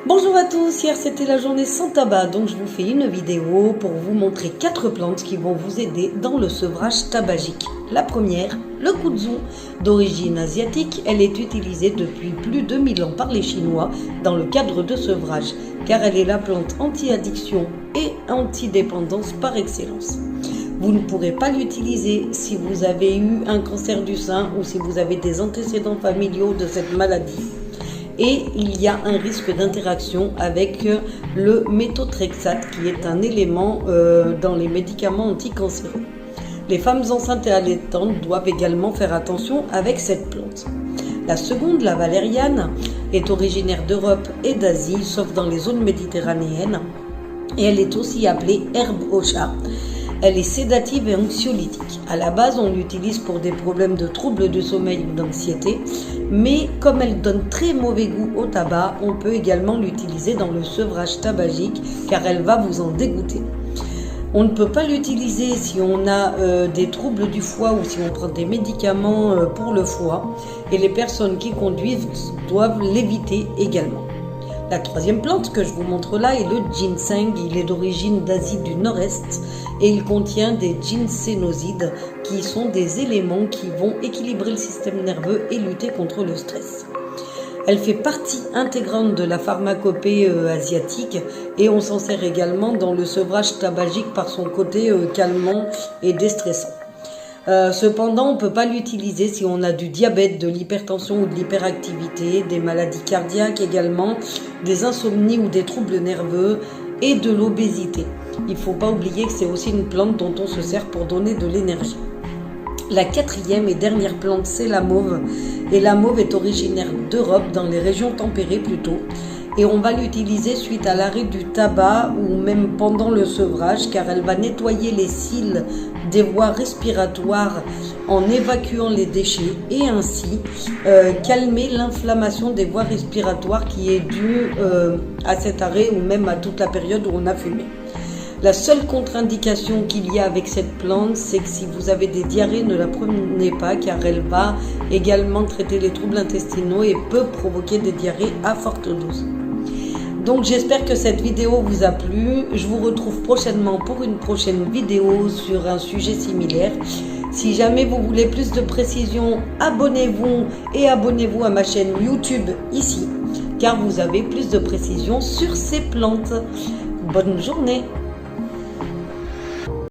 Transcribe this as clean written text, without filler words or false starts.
Bonjour à tous, hier c'était la journée sans tabac, donc je vous fais une vidéo pour vous montrer 4 plantes qui vont vous aider dans le sevrage tabagique. La première, le kudzu, d'origine asiatique, elle est utilisée depuis plus de 1000 ans par les Chinois dans le cadre de sevrage, car elle est la plante anti-addiction et anti-dépendance par excellence. Vous ne pourrez pas l'utiliser si vous avez eu un cancer du sein ou si vous avez des antécédents familiaux de cette maladie. Et il y a un risque d'interaction avec le méthotrexate qui est un élément dans les médicaments anticancéreux. Les femmes enceintes et allaitantes doivent également faire attention avec cette plante. La seconde, la valériane, est originaire d'Europe et d'Asie, sauf dans les zones méditerranéennes, et elle est aussi appelée herbe au chat. Elle est sédative et anxiolytique. À la base, on l'utilise pour des problèmes de troubles du sommeil ou d'anxiété, mais comme elle donne très mauvais goût au tabac, on peut également l'utiliser dans le sevrage tabagique car elle va vous en dégoûter. On ne peut pas l'utiliser si on a des troubles du foie ou si on prend des médicaments pour le foie, et les personnes qui conduisent doivent l'éviter également. La troisième plante que je vous montre là est le ginseng. Il est d'origine d'Asie du Nord-Est et il contient des ginsénosides qui sont des éléments qui vont équilibrer le système nerveux et lutter contre le stress. Elle fait partie intégrante de la pharmacopée asiatique et on s'en sert également dans le sevrage tabagique par son côté calmant et déstressant. Cependant, on ne peut pas l'utiliser si on a du diabète, de l'hypertension ou de l'hyperactivité, des maladies cardiaques également, des insomnies ou des troubles nerveux et de l'obésité. Il ne faut pas oublier que c'est aussi une plante dont on se sert pour donner de l'énergie. La quatrième et dernière plante, c'est la mauve. Et la mauve est originaire d'Europe, dans les régions tempérées plutôt. Et on va l'utiliser suite à l'arrêt du tabac ou même pendant le sevrage car elle va nettoyer les cils des voies respiratoires en évacuant les déchets et ainsi calmer l'inflammation des voies respiratoires qui est due à cet arrêt ou même à toute la période où on a fumé. La seule contre-indication qu'il y a avec cette plante, c'est que si vous avez des diarrhées, ne la prenez pas car elle va également traiter les troubles intestinaux et peut provoquer des diarrhées à forte dose. Donc j'espère que cette vidéo vous a plu. Je vous retrouve prochainement pour une prochaine vidéo sur un sujet similaire. Si jamais vous voulez plus de précisions, abonnez-vous et abonnez-vous à ma chaîne YouTube ici, car vous avez plus de précisions sur ces plantes. Bonne journée!